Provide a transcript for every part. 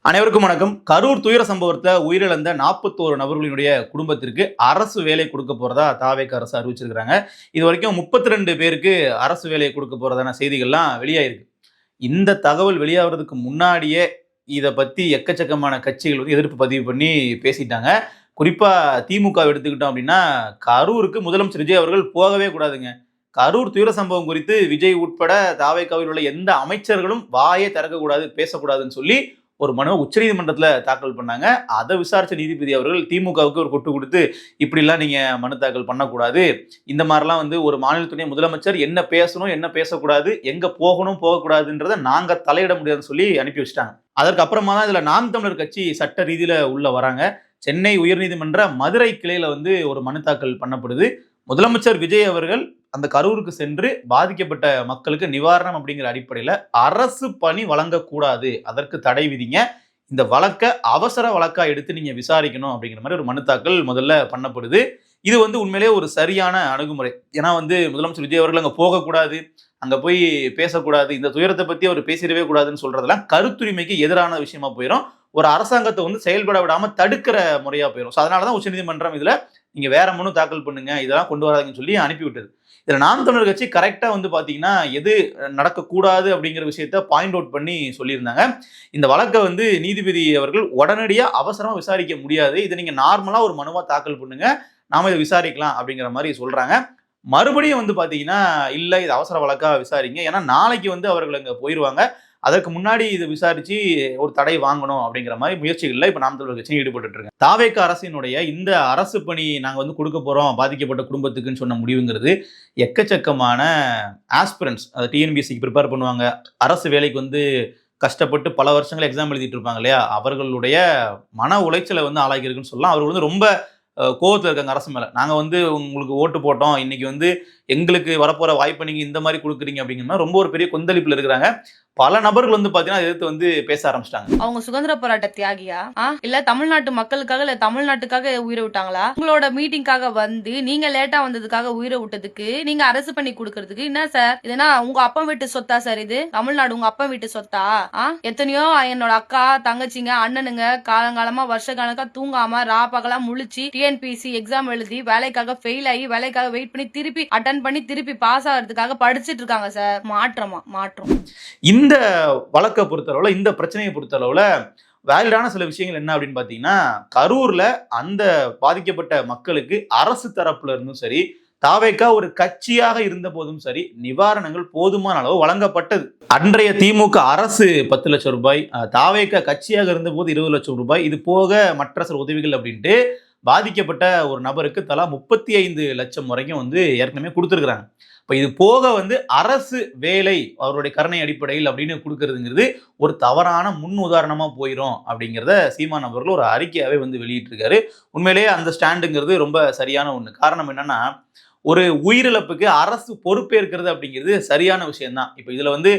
அனைவருக்கும் வணக்கம். கரூர் துயர சம்பவத்தை உயிரிழந்த 41 நபர்களினுடைய குடும்பத்திற்கு அரசு வேலை கொடுக்க போறதா தாவேக அரசு அறிவிச்சிருக்காங்க. இது வரைக்கும் 32 பேருக்கு அரசு வேலை கொடுக்க போறதான செய்திகள்லாம் வெளியாயிருக்கு. இந்த தகவல் வெளியாகிறதுக்கு முன்னாடியே இதை பத்தி எக்கச்சக்கமான கட்சிகள் வந்து எதிர்ப்பு பதிவு பண்ணி பேசிட்டாங்க. குறிப்பா திமுக எடுத்துக்கிட்டோம் அப்படின்னா, கரூருக்கு முதலமைச்சர் விஜய் அவர்கள் போகவே கூடாதுங்க. கரூர் துயர சம்பவம் குறித்து விஜய் உட்பட தாவேகாவில் உள்ள எந்த அமைச்சர்களும் வாயே திறக்கக்கூடாது, பேசக்கூடாதுன்னு சொல்லி ஒரு மனுவை உச்சநீதிமன்றத்துல தாக்கல் பண்ணாங்க. அதை விசாரிச்ச நீதிபதி அவர்கள் திமுகவுக்கு ஒரு கொட்டு கொடுத்து, இப்படிலாம் நீங்க மனு தாக்கல் பண்ணக்கூடாது, இந்த மாதிரிலாம் வந்து ஒரு மாநிலத்துடைய முதலமைச்சர் என்ன பேசணும் என்ன பேசக்கூடாது, எங்க போகணும் போகக்கூடாதுன்றதை நாங்க தலையிட முடியாதுன்னு சொல்லி அனுப்பி வச்சுட்டாங்க. அதற்கு அப்புறமா தான் இதுல நாம் தமிழர் கட்சி சட்ட ரீதியில உள்ள வராங்க. சென்னை உயர்நீதிமன்ற மதுரை கிளையில வந்து ஒரு மனு தாக்கல் பண்ணப்படுது. முதலமைச்சர் விஜய் அவர்கள் அந்த கரூருக்கு சென்று பாதிக்கப்பட்ட மக்களுக்கு நிவாரணம் அப்படிங்கிற அடிப்படையில் அரசு பணி வழங்கக்கூடாது, அதற்கு தடை விதிங்க, இந்த வழக்கை அவசர வழக்கா எடுத்து நீங்க விசாரிக்கணும் அப்படிங்கிற மாதிரி ஒரு மனு தாக்கல் முதல்ல பண்ணப்படுது. இது வந்து உண்மையிலேயே ஒரு சரியான அணுகுமுறை. ஏன்னா வந்து முதலமைச்சர் விஜய் அவர்கள் அங்க போகக்கூடாது, அங்க போய் பேசக்கூடாது, இந்த துயரத்தை பத்தி அவர் பேசிடவே கூடாதுன்னு சொல்றதெல்லாம் கருத்துரிமைக்கு எதிரான விஷயமா போயிடும். ஒரு அரசாங்கத்தை வந்து செயல்பட விடாம தடுக்கிற முறையா போயிடும். அதனாலதான் உச்சநீதிமன்றம் இதுல நீங்க வேற மனு தாக்கல் பண்ணுங்க, இதெல்லாம் கொண்டு வராதுன்னு சொல்லி அனுப்பிவிட்டது. இதுல நாம் தமிழர் கட்சி கரெக்டா வந்து பாத்தீங்கன்னா எது நடக்கக்கூடாது அப்படிங்கிற விஷயத்த பாயிண்ட் அவுட் பண்ணி சொல்லியிருந்தாங்க. இந்த வழக்கை வந்து நீதிபதி அவர்கள் உடனடியா அவசரமா விசாரிக்க முடியாது, இதை நீங்க நார்மலா ஒரு மனுவா தாக்கல் பண்ணுங்க, நாம இதை விசாரிக்கலாம் அப்படிங்கிற மாதிரி சொல்றாங்க. மறுபடியும் வந்து பாத்தீங்கன்னா இல்ல, இது அவசர வழக்கா விசாரிங்க, ஏன்னா நாளைக்கு வந்து அவர்கள் அங்க போயிருவாங்க, அதற்கு முன்னாடி இதை விசாரிச்சு ஒரு தடை வாங்கணும் அப்படிங்கிற மாதிரி முயற்சிகள்ல இப்ப நாம் தமிழர் கட்சி ஈடுபட்டு இருக்கு. தாவேக அரசினுடைய இந்த அரசு பணி நாங்க வந்து கொடுக்க போறோம் பாதிக்கப்பட்ட குடும்பத்துக்குன்னு சொன்ன முடிவுங்கிறது எக்கச்சக்கமான ஆஸ்பிரன்ஸ், அதை டிஎன்பிஎஸ்சிக்கு ப்ரிப்பேர் பண்ணுவாங்க, அரசு வேலைக்கு வந்து கஷ்டப்பட்டு பல வருஷங்கள் எக்ஸாம் எழுதிட்டு இருப்பாங்க இல்லையா, அவர்களுடைய மன உளைச்சலை வந்து ஆளாக்கி இருக்குன்னு சொல்லலாம். அவர்கள் வந்து ரொம்ப கோவத்தில் இருக்காங்க அரசு மேல. நாங்க வந்து உங்களுக்கு ஓட்டு போட்டோம், இன்னைக்கு வந்து எங்களுக்கு வரப்போற வாய்ப்பை நீங்க இந்த மாதிரி கொடுக்குறீங்க அப்படிங்கிற ரொம்ப ஒரு பெரிய கொந்தளிப்புல இருக்கிறாங்க. பல நபர்கள் வந்து பாத்தீங்கன்னா எதிர்த்து வந்து பேச ஆரம்பிச்சிட்டாங்க. அவங்க சுதந்திர போராட்ட தியாகியா இல்ல தமிழ்நாட்டு மக்களுக்காக இல்ல தமிழ்நாட்டுக்காக உயிரை விட்டாங்களா? உங்களோட மீட்டிங்காக வந்து நீங்க லேட்டா வந்ததுக்காக உயிரை விட்டதுக்கு நீங்க அரசு பண்ணி கொடுக்கறதுக்கு என்ன சார்? இதுனா உங்க அப்பா வீட்டு சொத்தா சார்? இது தமிழ்நாடு உங்க அப்பா வீட்டு சொத்தா? எத்தனையோ என்னோட அக்கா தங்கச்சிங்க அண்ணனுங்க காலங்காலமா வருஷ கணக்கா தூங்காம ராப்பகலா முழிச்சு டிஎன்பிஎஸ்சி எக்ஸாம் எழுதி வேலைக்காக ஃபெயில் ஆகி வேலைக்காக வெயிட் பண்ணி திருப்பி அட்டன் பண்ணி திருப்பி பாஸ் ஆகிறதுக்காக படிச்சுட்டு இருக்காங்க சார். மாற்றம். இந்த வழக்கை பொறுத்தளவுல, இந்த பிரச்சனையை பொறுத்தளவுல வேலிடான சில விஷயங்கள் என்ன அப்படின்னு பாத்தீங்கன்னா, கரூர்ல அந்த பாதிக்கப்பட்ட மக்களுக்கு அரசு தரப்புல இருந்தும் சரி, தாவேகா ஒரு கட்சியாக இருந்த போதும் சரி, நிவாரணங்கள் போதுமான அளவு வழங்கப்பட்டது. அன்றைய திமுக அரசு 10 லட்சம் ரூபாய், தாவேகா கட்சியாக இருந்த போது 20 லட்சம் ரூபாய், இது போக மற்ற சில உதவிகள் அப்படின்ட்டு பாதிக்கப்பட்ட ஒரு நபருக்கு தலா 35 லட்சம் வரைக்கும் வந்து ஏற்கனவே கொடுத்துருக்காங்க. இப்ப இது போக வந்து அரசு வேலை அவருடைய கருணை அடிப்படையில் அப்படின்னு கொடுக்கறதுங்கிறது ஒரு தவறான முன் உதாரணமா போயிடும் அப்படிங்கிறத சீமான் அவர்கள் ஒரு அறிக்கையாவே வந்து வெளியிட்டு இருக்காரு. உண்மையிலேயே அந்த ஸ்டாண்டுங்கிறது ரொம்ப சரியான ஒண்ணு. காரணம் என்னன்னா, ஒரு உயிரிழப்புக்கு அரசு பொறுப்பேற்கிறது அப்படிங்கிறது சரியான விஷயம் தான். இப்ப இதுல வந்து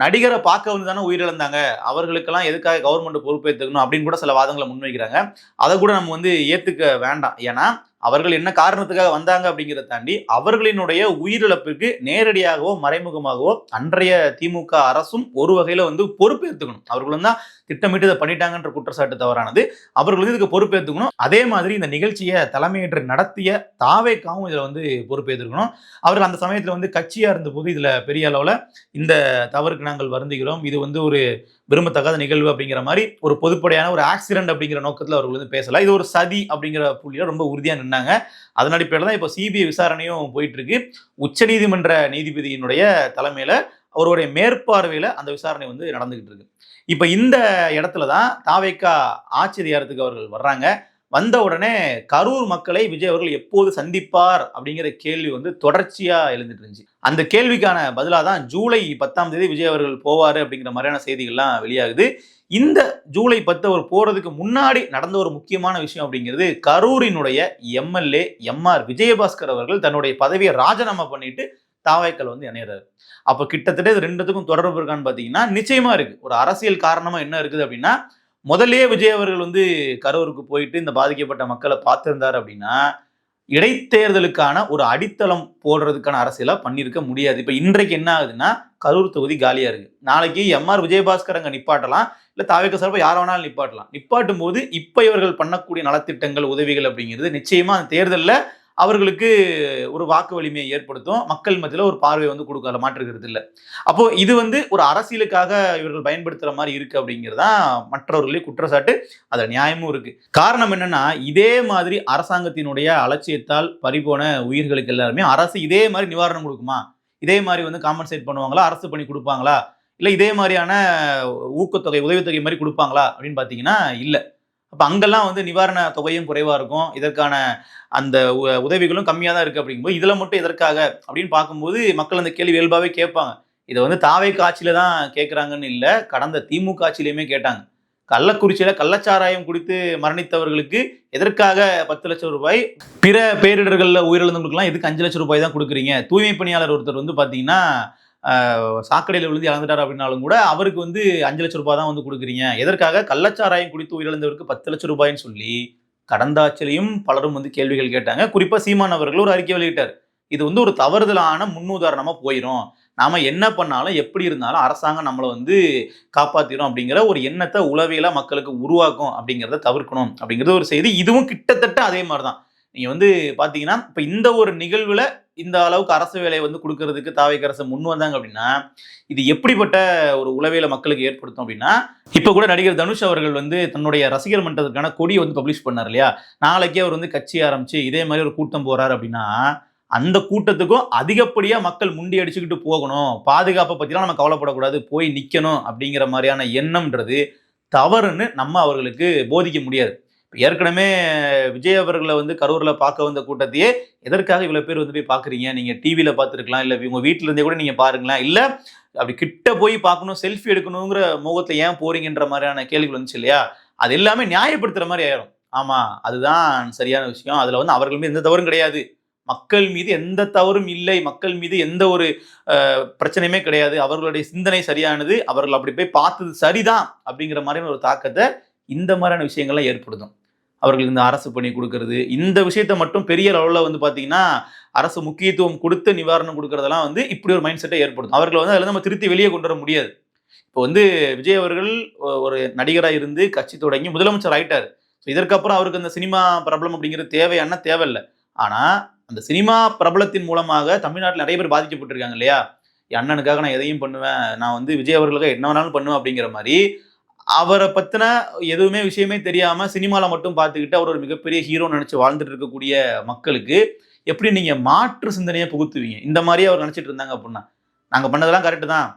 நடிகரை பார்க்க வந்து தானே உயிரிழந்தாங்க, அவர்களுக்கெல்லாம் எதுக்காக கவர்மெண்ட் பொறுப்பேற்றுக்கணும் அப்படின்னு கூட சில வாதங்களை முன்வைக்கிறாங்க. அதை கூட நம்ம வந்து ஏத்துக்க வேண்டாம். ஏன்னா அவர்கள் என்ன காரணத்துக்காக வந்தாங்க அப்படிங்கிறத தாண்டி அவர்களினுடைய உயிரிழப்பிற்கு நேரடியாகவோ மறைமுகமாகவோ அன்றைய திமுக அரசும் ஒரு வகையில வந்து பொறுப்பேற்றுக்கணும். அவர்கள் தான் திட்டமிட்டு இதை பண்ணிட்டாங்கன்ற குற்றச்சாட்டு தவறானது. அவர்கள் வந்து இதுக்கு பொறுப்பேற்றுக்கணும். அதே மாதிரி இந்த நிகழ்ச்சியை தலைமையேற்று நடத்திய தாவேகாவும் இதுல வந்து பொறுப்பேற்றுக்கணும். அவர்கள் அந்த சமயத்துல வந்து கட்சியா இருந்த போது இதுல பெரிய அளவுல இந்த தவறுக்கு நாங்கள் வருந்துகிறோம், இது வந்து ஒரு விரும்பத்தகாத நிகழ்வு அப்படிங்கிற மாதிரி ஒரு பொதுப்படையான ஒரு ஆக்சிடென்ட் அப்படிங்கிற நோக்கத்தில் அவர்கள் வந்து பேசல. இது ஒரு சதி அப்படிங்கிற புள்ளியில ரொம்ப உறுதியா நின்னாங்க. அதன் அடிப்படையில் தான் இப்போ சிபிஐ விசாரணையும் போயிட்டு இருக்கு. உச்சநீதிமன்ற நீதிபதியினுடைய தலைமையில அவருடைய மேற்பார்வையில அந்த விசாரணை வந்து நடந்துகிட்டு இருக்கு. இப்ப இந்த இடத்துல தான் தாவேகா ஆட்சி அதிகாரத்துக்கு அவர்கள் வர்றாங்க. வந்த உடனே கரூர் மக்களை விஜய் அவர்கள் எப்போது சந்திப்பார் அப்படிங்கிற கேள்வி வந்து தொடர்ச்சியா எழுந்துட்டு இருந்துச்சு. அந்த கேள்விக்கான பதிலாக தான் ஜூலை 10ஆம் தேதி விஜய் அவர்கள் போவாரு அப்படிங்கிற மாதிரியான செய்திகள்லாம் வெளியாகுது. இந்த ஜூலை 10 அவர் போறதுக்கு முன்னாடி நடந்த ஒரு முக்கியமான விஷயம் அப்படிங்கிறது, கரூரினுடைய எம்எல்ஏ எம்ஆர் விஜயபாஸ்கர் அவர்கள் தன்னுடைய பதவியை ராஜினாமா பண்ணிட்டு தாவேக்கால வந்து இணையறாரு. அப்ப கிட்டத்தட்ட இது ரெண்டுத்துக்கும் தொடர்பு இருக்கான்னு பாத்தீங்கன்னா நிச்சயமா இருக்கு. ஒரு அரசியல் காரணமா என்ன இருக்குது அப்படின்னா, முதல்லயே விஜய் அவர்கள் வந்து கரூருக்கு போயிட்டு இந்த பாதிக்கப்பட்ட மக்களை பார்த்திருந்தார் அப்படின்னா இடைத்தேர்தலுக்கான ஒரு அடித்தளம் போடுறதுக்கான அரசியலா பண்ணியிருக்க முடியாது. இப்ப இன்றைக்கு என்ன ஆகுதுன்னா, கரூர் தொகுதி காலியா இருக்கு. நாளைக்கு எம்ஆர் விஜயபாஸ்கர் அங்க நிப்பாட்டலாம், இல்ல தாவேக சார்பா யார வேணாலும் நிப்பாட்டும் போது இப்ப இவர்கள் பண்ணக்கூடிய நலத்திட்டங்கள் உதவிகள் அப்படிங்கிறது நிச்சயமா அந்த தேர்தல்ல அவர்களுக்கு ஒரு வாக்கு வலிமையை ஏற்படுத்தும், மக்கள் மத்தியில ஒரு பார்வை வந்து கொடுக்க மாற்றுகிறது இல்ல. அப்போ இது வந்து ஒரு அரசியலுக்காக இவர்கள் பயன்படுத்துற மாதிரி இருக்கு அப்படிங்கிறதா மற்றவர்களே குற்றச்சாட்டு. அதுல நியாயமும் இருக்கு. காரணம் என்னன்னா, இதே மாதிரி அரசாங்கத்தினுடைய அலட்சியத்தால் பறிபோன உயிர்களுக்கு எல்லாருமே அரசு இதே மாதிரி நிவாரணம் கொடுக்குமா, இதே மாதிரி வந்து காம்பன்சேட் பண்ணுவாங்களா, அரசு பண்ணி கொடுப்பாங்களா, இல்ல இதே மாதிரியான ஊக்கத்தொகை உதவித்தொகை மாதிரி கொடுப்பாங்களா அப்படின்னு பாத்தீங்கன்னா இல்ல. அப்ப அங்கெல்லாம் வந்து நிவாரண தொகையும் குறைவா இருக்கும், இதற்கான அந்த உதவிகளும் கம்மியா தான் இருக்கு. அப்படிங்கும்போது இதுல மட்டும் எதற்காக அப்படின்னு பார்க்கும்போது மக்கள் அந்த கேள்வி இயல்பாவே கேட்பாங்க. இதை வந்து தாவேக ஆட்சியில தான் கேட்கறாங்கன்னு இல்ல, கடந்த திமுக ஆட்சியிலுமே கேட்டாங்க. கள்ளக்குறிச்சியில கள்ளச்சாராயம் குடித்து மரணித்தவர்களுக்கு எதற்காக 10 லட்சம் ரூபாய், பிற பேரிடர்கள்ல உயிரிழந்தவங்களுக்குலாம் எதுக்கு 5 லட்சம் ரூபாய் தான் கொடுக்குறீங்க? தூய்மை பணியாளர் ஒருத்தர் வந்து பாத்தீங்கன்னா சாக்கடையில் விழுந்து இறந்துட்டார் அப்படின்னாலும் கூட அவருக்கு வந்து 5 லட்சம் ரூபாய் தான் வந்து கொடுக்குறீங்க, எதற்காக? கள்ளச்சாராயம் குடித்து உயிரிழந்தவருக்கு 10 லட்சம் ரூபாய்ன்னு சொல்லி கடந்த ஆட்சியிலையும் பலரும் வந்து கேள்விகள் கேட்டாங்க. குறிப்பா சீமான் அவர்கள் ஒரு அறிக்கை வெளியிட்டார். இது வந்து ஒரு தவறுதலான முன்னுதாரணமா போயிடும், நாம என்ன பண்ணாலும் எப்படி இருந்தாலும் அரசாங்கம் நம்மளை வந்து காப்பாத்திரும் அப்படிங்கிற ஒரு எண்ணத்தை உளவியலா மக்களுக்கு உருவாக்கும் அப்படிங்கிறத தவிர்க்கணும் அப்படிங்கிறது ஒரு செய்தி. இதுவும் கிட்டத்தட்ட அதே மாதிரிதான். நீங்க வந்து பாத்தீங்கன்னா இப்ப இந்த ஒரு நிகழ்வுல இந்த அளவுக்கு அரசு வேலையை வந்து கொடுக்கறதுக்கு தாவேக அரசு முன் வந்தாங்க அப்படின்னா இது எப்படிப்பட்ட ஒரு உளவியல மக்களுக்கு ஏற்படுத்தும் அப்படின்னா, இப்ப கூட நடிகர் தனுஷ் அவர்கள் வந்து தன்னுடைய ரசிகர் மன்றத்திற்கான கொடியை வந்து பப்ளிஷ் பண்ணார் இல்லையா, நாளைக்கே அவர் வந்து கட்சி ஆரம்பிச்சு இதே மாதிரி ஒரு கூட்டம் போறாரு அப்படின்னா அந்த கூட்டத்துக்கும் அதிகப்படியா மக்கள் முண்டி அடிச்சுக்கிட்டு போகணும், பாதுகாப்பை பத்திலாம் நம்ம கவலைப்படக்கூடாது, போய் நிக்கணும் அப்படிங்கிற மாதிரியான எண்ணம்ன்றது தவறுன்னு நம்ம அவர்களுக்கு போதிக்க முடியாது. ஏற்கனவே விஜய் அவர்களை வந்து கரூர்ல பார்க்க வந்த கூட்டத்தையே எதற்காக இவ்வளவு பேர் வந்து போய் பாக்குறீங்க, நீங்க டிவியில பார்த்துருக்கலாம், இல்ல உங்க வீட்டுல இருந்தே கூட நீங்க பாருங்களேன், இல்ல அப்படி கிட்ட போய் பார்க்கணும் செல்ஃபி எடுக்கணுங்கிற முகத்துல ஏன் போறீங்கன்ற மாதிரியான கேள்விகள் வந்துச்சு இல்லையா, அது எல்லாமே நியாயப்படுத்துற மாதிரி ஆயிரும். ஆமா அதுதான் சரியான விஷயம், அதுல வந்து அவர்கள் மீது எந்த தவறும் கிடையாது, மக்கள் மீது எந்த தவறும் இல்லை, மக்கள் மீது எந்த ஒரு பிரச்சனையுமே கிடையாது, அவர்களுடைய சிந்தனை சரியானது, அவர்கள் அப்படி போய் பார்த்தது சரிதான் அப்படிங்கிற மாதிரியான ஒரு தாக்கத்தை இந்த மாதிரியான விஷயங்கள்லாம் ஏற்படுத்தும். அவர்களுக்கு இந்த அரசு பணி கொடுக்கறது, இந்த விஷயத்த மட்டும் பெரிய அளவில் வந்து பார்த்தீங்கன்னா அரசு முக்கியத்துவம் கொடுத்து நிவாரணம் கொடுக்கறதெல்லாம் வந்து இப்படி ஒரு மைண்ட் செட்டை ஏற்படுத்தும். அவர்களை வந்து அதில் நம்ம திருத்தி வெளியே கொண்டு வர முடியாது. இப்போ வந்து விஜய் அவர்கள் ஒரு நடிகராக இருந்து கட்சி தொடங்கி முதலமைச்சர் ஆயிட்டார். ஸோ இதற்கப்புறம் அவருக்கு அந்த சினிமா பிரபலம் அப்படிங்கிறது தேவையான தேவையில்லை. ஆனால் அந்த சினிமா பிரபலத்தின் மூலமாக தமிழ்நாட்டில் நிறைய பேர் பாதிக்கப்பட்டிருக்காங்க இல்லையா, என் அண்ணனுக்காக நான் எதையும் பண்ணுவேன், நான் வந்து விஜய் அவர்களுக்காக என்ன வேணாலும் பண்ணுவேன் அப்படிங்கிற மாதிரி அவரை பத்தின எதுவுமே விஷயமே தெரியாம சினிமால மட்டும் பார்த்துக்கிட்டு அவர் ஒரு மிகப்பெரிய ஹீரோ நினைச்சு வாழ்ந்துட்டு இருக்கக்கூடிய மக்களுக்கு எப்படி நீங்க மாற்று சிந்தனையை புகுத்துவீங்க? இந்த மாதிரியே அவர் நினைச்சிட்டு இருந்தாங்க அப்படின்னா, நாங்க பண்ணதெல்லாம் கரெக்ட் தான்,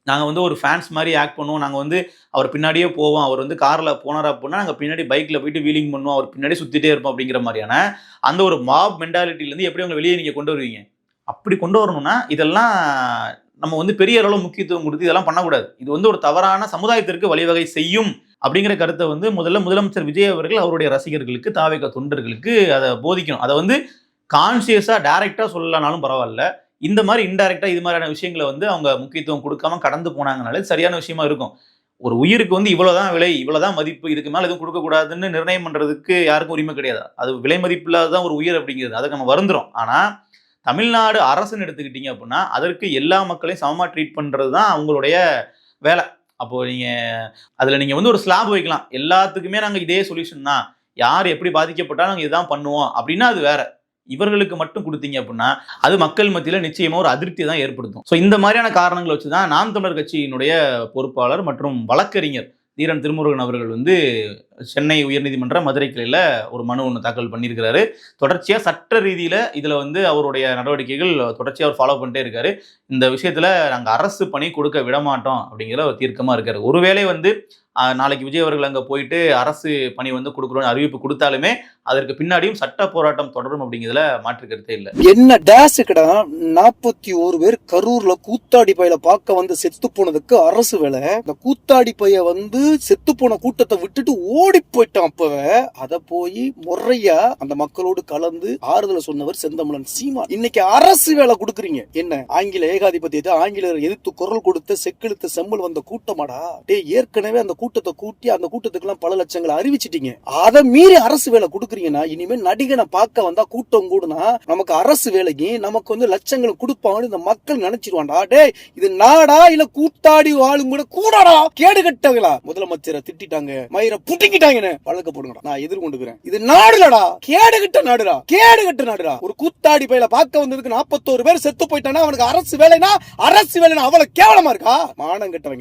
நாங்க வந்து ஒரு ஃபேன்ஸ் மாதிரி ஆக்ட் பண்ணுவோம், நாங்க வந்து அவர் பின்னாடியே போவோம், அவர் வந்து கார்ல போனார் அப்படின்னா நாங்க பின்னாடி பைக்ல போயிட்டு வீலிங் பண்ணுவோம், அவர் பின்னாடி சுத்திட்டே இருப்போம் அப்படிங்கிற மாதிரியான அந்த ஒரு மாப் மென்டாலிட்டில இருந்து எப்படி அவங்க வெளியே நீங்க கொண்டு வருவீங்க? அப்படி கொண்டு வரணும்னா இதெல்லாம் நம்ம வந்து பெரிய அளவு முக்கியத்துவம் கொடுத்து இதெல்லாம் பண்ணக்கூடாது. இது வந்து ஒரு தவறான சமுதாயத்திற்கு வழிவகை செய்யும் அப்படிங்கிற கருத்தை வந்து முதலமைச்சர் விஜய் அவர்கள் அவருடைய ரசிகர்களுக்கு, தாவேக தொண்டர்களுக்கு அதை போதிக்கணும். அதை வந்து கான்சியஸா டைரக்டா சொல்லலனாலும் பரவாயில்ல, இந்த மாதிரி இன்டைரக்டா இது மாதிரியான விஷயங்களை வந்து அவங்க முக்கியத்துவம் கொடுக்காம கடந்து போனாங்கனாலே சரியான விஷயமா இருக்கும். ஒரு உயிருக்கு வந்து இவ்வளவுதான் விலை, இவ்வளவுதான் மதிப்பு, இதுக்கு மேல எதுவும் கொடுக்கக்கூடாதுன்னு நிர்ணயம் பண்றதுக்கு யாருக்கும் உரிமை கிடையாது. அது விலை மதிப்பு இல்லாததான் ஒரு உயிர் அப்படிங்கிறது, அதுக்கு நம்ம வருந்துறோம். ஆனா தமிழ்நாடு அரசுன்னு எடுத்துக்கிட்டீங்க அப்படின்னா அதற்கு எல்லா மக்களையும் சமமா ட்ரீட் பண்றது தான் அவங்களுடைய வேலை. அப்போ நீங்க அதுல நீங்க வந்து ஒரு ஸ்லாப் வைக்கலாம், எல்லாத்துக்குமே நாங்க இதே சொல்யூஷன் தான், யார் எப்படி பாதிக்கப்பட்டாலும் நாங்க இதுதான் பண்ணுவோம் அப்படின்னா அது வேற. இவர்களுக்கு மட்டும் கொடுத்தீங்க அப்படின்னா அது மக்கள் மத்தியில நிச்சயமா ஒரு அதிருப்தியை தான் ஏற்படுத்தும். ஸோ இந்த மாதிரியான காரணங்களை வச்சுதான் நாம் தமிழர் கட்சியினுடைய பொறுப்பாளர் மற்றும் வழக்கறிஞர் தீரன் திருமுருகன் அவர்கள் வந்து சென்னை உயர்நீதிமன்ற மதுரை கிளையில ஒரு மனு ஒன்று தாக்கல் பண்ணியிருக்கிறாரு. தொடர்ச்சியா சட்ட ரீதியில இதுல வந்து அவருடைய நடவடிக்கைகள் தொடர்ச்சியா அவர் ஃபாலோ பண்ணிட்டே இருக்காரு. இந்த விஷயத்துல நாங்க அரசு பணி கொடுக்க விட மாட்டோம் அப்படிங்கிற ஒரு தீர்க்கமா இருக்காரு. ஒருவேளை வந்து நாளைக்கு விஜய் அவர்கள் அங்க போயிட்டு அரசு பணி வந்து கொடுக்கணும்னு அறிவிப்பு கொடுத்தாலுமே அதற்கு பின்னாடியும் சட்ட போராட்டம் தொடரும் அப்படிங்கிறதுல மாற்று கருத்தே இல்லை. என்ன டேஸ்க்குடா 41 பேர் கரூர்ல கூத்தாடி பையில பார்க்க வந்து செத்து போனதுக்கு அரசு வேலை. இந்த கூத்தாடி பைய வந்து செத்து போன கூட்டத்தை விட்டுட்டு ஓடி ஓடி போயிட்டான். அப்பவே அத போய் முறையா அந்த மக்களோடு கலந்து ஆறுதல் சொன்னவர் செந்தமிழன் சீமான். இன்னைக்கு அரசு வேலை கொடுக்குறீங்க. என்ன ஆங்கில ஏகாதிபத்தியத்தை ஆங்கிலேயர் எதிர்த்து குரல் கொடுத்த செக்கெழுத்து செம்மல் வந்த கூட்டமாடா. ஏற்கனவே அந்த கூட்டத்தை கூட்டி அந்த கூட்டத்துக்கு எல்லாம் பல லட்சங்களை அறிவிச்சிட்டீங்க. அதை மீறி அரசு வேலை கொடுக்குறீங்கன்னா இனிமே நடிகனை பார்க்க வந்தா கூட்டம் கூடுனா நமக்கு அரசு வேலைக்கு நமக்கு வந்து லட்சங்கள் கொடுப்பாங்கன்னு இந்த மக்கள் நினைச்சிருவான்டா. டேய் இது நாடா இல்ல கூட்டாடி வாழும் கூட கூடாடா. கேடு கட்டங்களா முதலமைச்சரை திட்டாங்க, மயிரை புட்டிக்கிட்டாங்கன்னு வழக்க போடுங்கடா. நான் எதிர்கொண்டுக்கிறேன். இது நாடுலடா, கேடு கட்ட நாடுடா, கேடு கட்ட நாடுடா. ஒரு கூத்தாடி பையில பார்க்க வந்ததுக்கு 41 பேர் செத்து போயிட்டானா அவனுக்கு அரசு வேலைனா அவ்வளவு கேவலமா இருக்கா? மானம் கட்டவங்க.